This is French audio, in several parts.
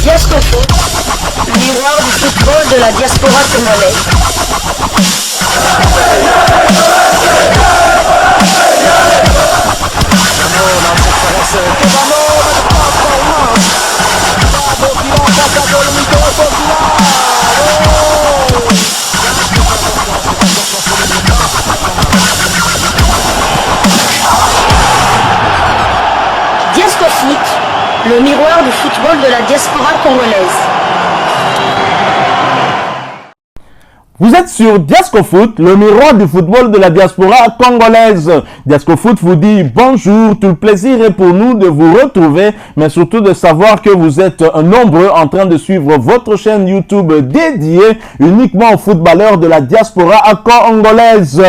Diascofoot, le miroir du football de la diaspora congolaise. Diascofoot, le miroir du football de la diaspora congolaise. Vous êtes sur Diascofoot, le miroir du football de la diaspora congolaise. Diascofoot vous dit bonjour, tout le plaisir est pour nous de vous retrouver, mais surtout de savoir que vous êtes nombreux en train de suivre votre chaîne YouTube dédiée uniquement aux footballeurs de la diaspora congolaise.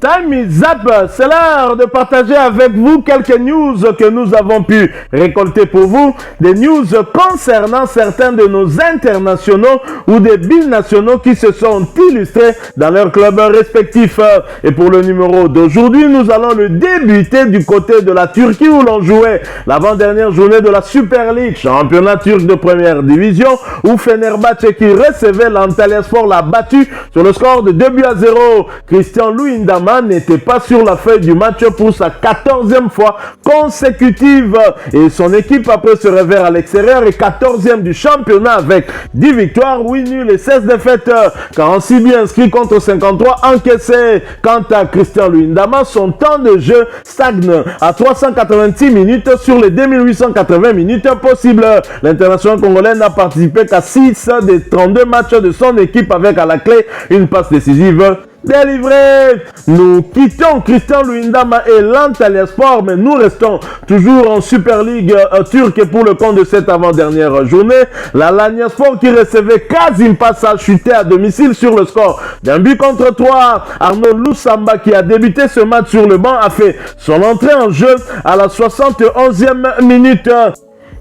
Time is up, c'est l'heure de partager avec vous quelques news que nous avons pu récolter pour vous, des news concernant certains de nos internationaux ou des binationaux qui se sont illustrés dans leurs clubs respectifs. Et pour le numéro d'aujourd'hui, nous allons le débuter du côté de la Turquie où l'on jouait l'avant-dernière journée de la Super League, championnat turc de première division, où Fenerbahçe qui recevait l'Antalyaspor l'a battu sur le score de 2-0. Christian Luyendama n'était pas sur la feuille du match pour sa 14e fois consécutive et son équipe après ce revers à l'extérieur est 14e du championnat avec 10 victoires, 8 nuls et 16 défaites, 46 buts inscrits contre 53 encaissés. Quant à Christian Luyendama, son temps de jeu stagne à 386 minutes sur les 2880 minutes possibles. L'international congolais n'a participé qu'à 6 des 32 matchs de son équipe avec à la clé une passe décisive délivré. Nous quittons Christian Luyendama et l'Antalyaspor, mais nous restons toujours en Super League turque pour le compte de cette avant-dernière journée. L'Alanyaspor qui recevait Kazimpas a chuté à domicile sur le score d'un but contre 3. Arnaud Lusamba qui a débuté ce match sur le banc a fait son entrée en jeu à la 71e minute.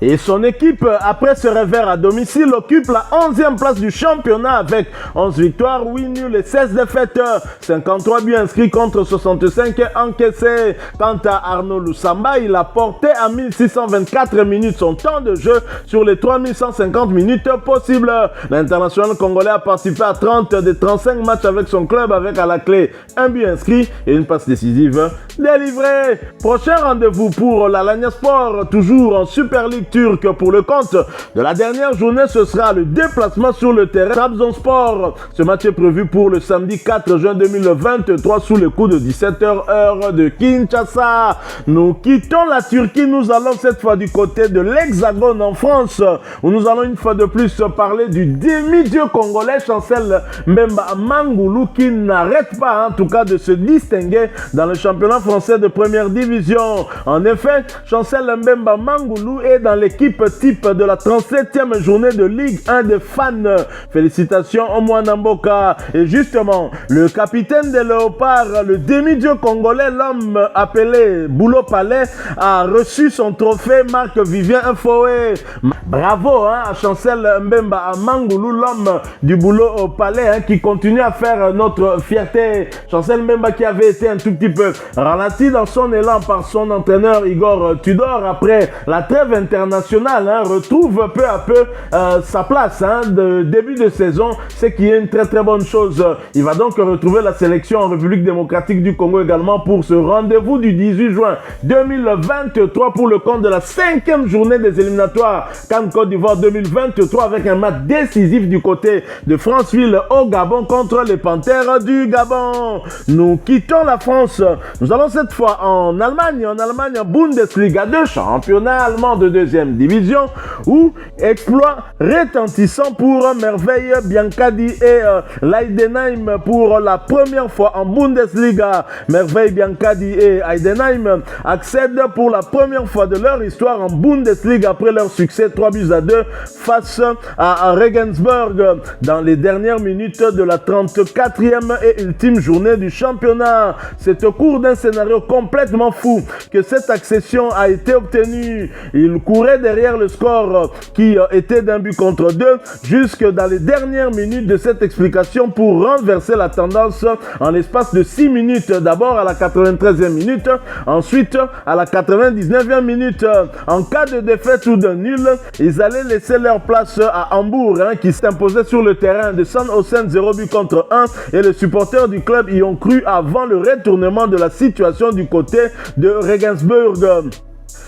Et son équipe, après ce revers à domicile, occupe la 11e place du championnat avec 11 victoires, 8 nuls et 16 défaites. 53 buts inscrits contre 65 encaissés. Quant à Arnaud Lusamba, il a porté à 1624 minutes son temps de jeu sur les 3150 minutes possibles. L'international congolais a participé à 30 des 35 matchs avec son club avec à la clé un but inscrit et une passe décisive délivrée. Prochain rendez-vous pour l'Alanyaspor, toujours en Super League turque pour le compte de la dernière journée, ce sera le déplacement sur le terrain Trabzonspor. Ce match est prévu pour le samedi 4 juin 2023 sous le coup de 17h heure de Kinshasa. Nous quittons la Turquie, nous allons cette fois du côté de l'Hexagone en France où nous allons une fois de plus parler du demi-dieu congolais Chancel Mbemba Mangulu qui n'arrête pas en tout cas de se distinguer dans le championnat français de première division. En effet, Chancel Mbemba Mangulu est dans l'équipe type de la 37e journée de Ligue 1 des fans. Félicitations au Mwanamboka. Et justement, le capitaine des Léopards, le demi-dieu congolais, l'homme appelé Boulot Palais, a reçu son trophée Marc-Vivien Infoé. Bravo à Chancel Mbemba Mangulu, l'homme du Boulot au Palais, qui continue à faire notre fierté. Chancel Mbemba qui avait été un tout petit peu ralenti dans son élan par son entraîneur Igor Tudor après la trêve internationale, retrouve peu à peu sa place de début de saison, ce qui est une très très bonne chose. Il va donc retrouver la sélection en République démocratique du Congo également pour ce rendez-vous du 18 juin 2023 pour le compte de la 5e journée des éliminatoires CAN Côte d'Ivoire 2023 avec un match décisif du côté de Franceville au Gabon contre les Panthères du Gabon. Nous quittons la France, nous allons cette fois en Allemagne, Bundesliga 2, championnat allemand de deuxième division où exploit retentissant pour Merveille Biancardi et Heidenheim pour la première fois en Bundesliga. Merveille Biancardi et Heidenheim accèdent pour la première fois de leur histoire en Bundesliga après leur succès 3-2 face à Regensburg dans les dernières minutes de la 34e et ultime journée du championnat. C'est au cours d'un scénario complètement fou que cette accession a été obtenue. Il court courait derrière le score qui était d'un but contre 2 jusque dans les dernières minutes de cette explication pour renverser la tendance en l'espace de 6 minutes. D'abord à la 93e minute, ensuite à la 99e minute. En cas de défaite ou de nul, ils allaient laisser leur place à Hambourg qui s'imposait sur le terrain de San Hossein 0 but contre 1 et les supporters du club y ont cru avant le retournement de la situation du côté de Regensburg.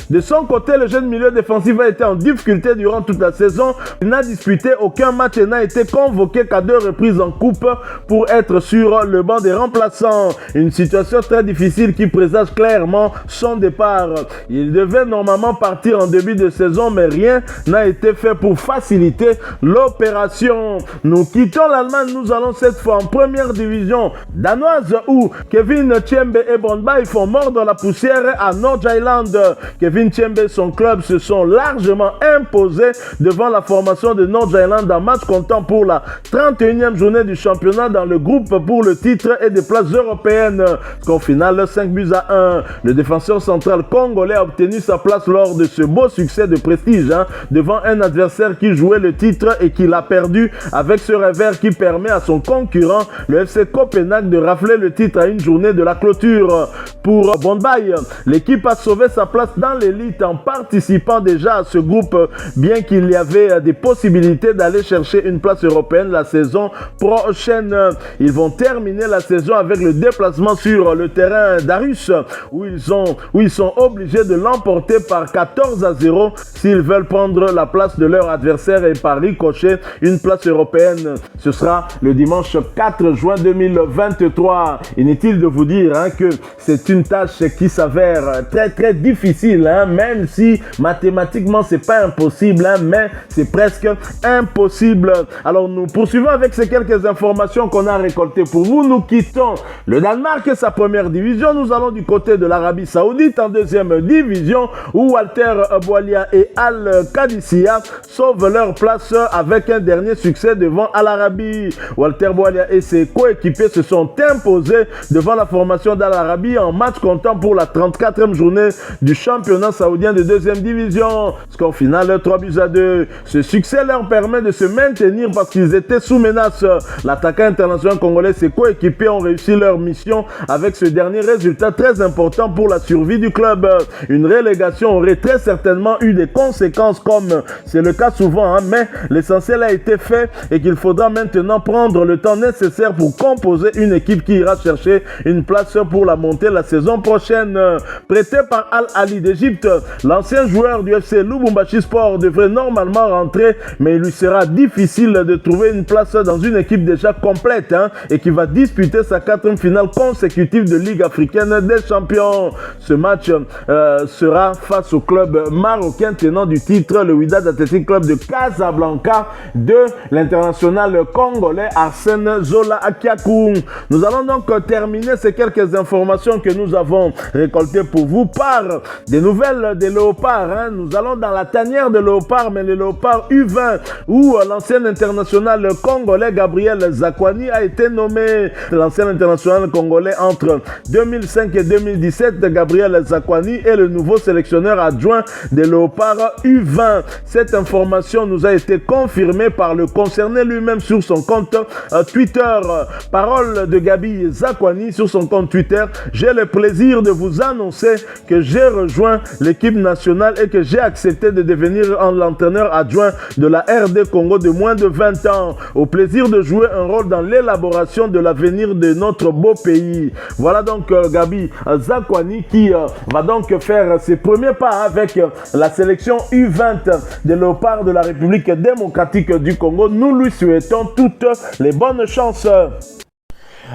De son côté, le jeune milieu défensif a été en difficulté durant toute la saison. Il n'a disputé aucun match et n'a été convoqué qu'à 2 reprises en coupe pour être sur le banc des remplaçants. Une situation très difficile qui présage clairement son départ. Il devait normalement partir en début de saison, mais rien n'a été fait pour faciliter l'opération. Nous quittons l'Allemagne, nous allons cette fois en première division danoise où Kevin Tshembe et Brøndby font mordre la poussière à Nord-Jylland. Kevin Tshembe et son club se sont largement imposés devant la formation de Nord-Jylland en match comptant pour la 31e journée du championnat dans le groupe pour le titre et des places européennes. Score final 5 buts à 1. Le défenseur central congolais a obtenu sa place lors de ce beau succès de prestige devant un adversaire qui jouait le titre et qui l'a perdu avec ce revers qui permet à son concurrent, le FC Copenhague, de rafler le titre à une journée de la clôture. Pour Brøndby, l'équipe a sauvé sa place dans l'élite en participant déjà à ce groupe, bien qu'il y avait des possibilités d'aller chercher une place européenne la saison prochaine. Ils vont terminer la saison avec le déplacement sur le terrain d'Aarhus où ils sont obligés de l'emporter par 14-0 s'ils veulent prendre la place de leur adversaire et par ricochet une place européenne. Ce sera le dimanche 4 juin 2023. Inutile de vous dire que c'est une tâche qui s'avère très difficile, même si mathématiquement c'est pas impossible, mais c'est presque impossible. Alors nous poursuivons avec ces quelques informations qu'on a récoltées pour vous. Nous quittons le Danemark et sa première division. Nous allons du côté de l'Arabie Saoudite en deuxième division où Walter Boualia et Al Qadisiyah sauvent leur place avec un dernier succès devant Al Arabi. Walter Boualia et ses coéquipiers se sont imposés devant la formation d'Al Arabi en match comptant pour la 34e journée du championnat saoudien de deuxième division. Score final 3 buts à 2. Ce succès leur permet de se maintenir parce qu'ils étaient sous menace. L'attaquant international congolais et ses coéquipiers ont réussi leur mission avec ce dernier résultat très important pour la survie du club. Une relégation aurait très certainement eu des conséquences comme c'est le cas souvent, mais l'essentiel a été fait et qu'il faudra maintenant prendre le temps nécessaire pour composer une équipe qui ira chercher une place pour la montée la saison prochaine. Prêté par Al Ahly d'Égypte, l'ancien joueur du FC Lubumbashi Sport devrait normalement rentrer, mais il lui sera difficile de trouver une place dans une équipe déjà complète et qui va disputer sa 4e finale consécutive de Ligue africaine des champions. Ce match sera face au club marocain tenant du titre, le Wydad Athletic Club de Casablanca de l'international congolais Arsène Zola Akiakou. Nous allons donc terminer ces quelques informations que nous avons récoltées pour vous par des nouvelles des léopards. Nous allons dans la tanière de léopards, mais le léopard U20 où l'ancien international congolais Gabriel Zakwani a été nommé. L'ancien international congolais entre 2005 et 2017, Gabriel Zakwani est le nouveau sélectionneur adjoint des léopards U20. Cette information nous a été confirmée par le concerné lui-même sur son compte Twitter. Parole de Gabi Zakwani sur son compte Twitter. J'ai le plaisir de vous annoncer que j'ai rejoint l'équipe nationale et que j'ai accepté de devenir l'entraîneur adjoint de la RD Congo de moins de 20 ans. Au plaisir de jouer un rôle dans l'élaboration de l'avenir de notre beau pays. Voilà donc Gabi Zakwani qui va donc faire ses premiers pas avec la sélection U20 des léopards de la République démocratique du Congo. Nous lui souhaitons toutes les bonnes chances.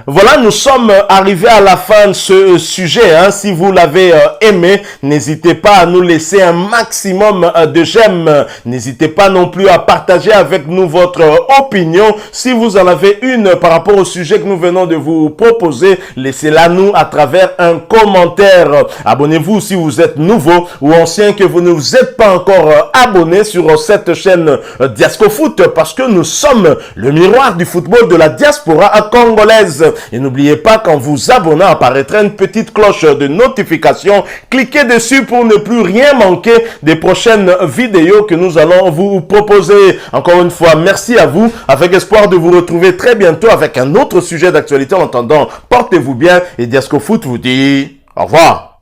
Voilà, nous sommes arrivés à la fin de ce sujet. Si vous l'avez aimé, n'hésitez pas à nous laisser un maximum de j'aime. N'hésitez pas non plus à partager avec nous votre opinion. Si vous en avez une par rapport au sujet que nous venons de vous proposer, laissez-la nous à travers un commentaire. Abonnez-vous si vous êtes nouveau ou ancien que vous ne vous êtes pas encore abonné sur cette chaîne Diasco Foot parce que nous sommes le miroir du football de la diaspora congolaise. Et n'oubliez pas qu'en vous abonnant apparaîtra une petite cloche de notification. Cliquez dessus pour ne plus rien manquer des prochaines vidéos que nous allons vous proposer. Encore une fois, merci à vous, avec espoir de vous retrouver très bientôt avec un autre sujet d'actualité. En attendant, portez-vous bien et Diasco Foot vous dit au revoir.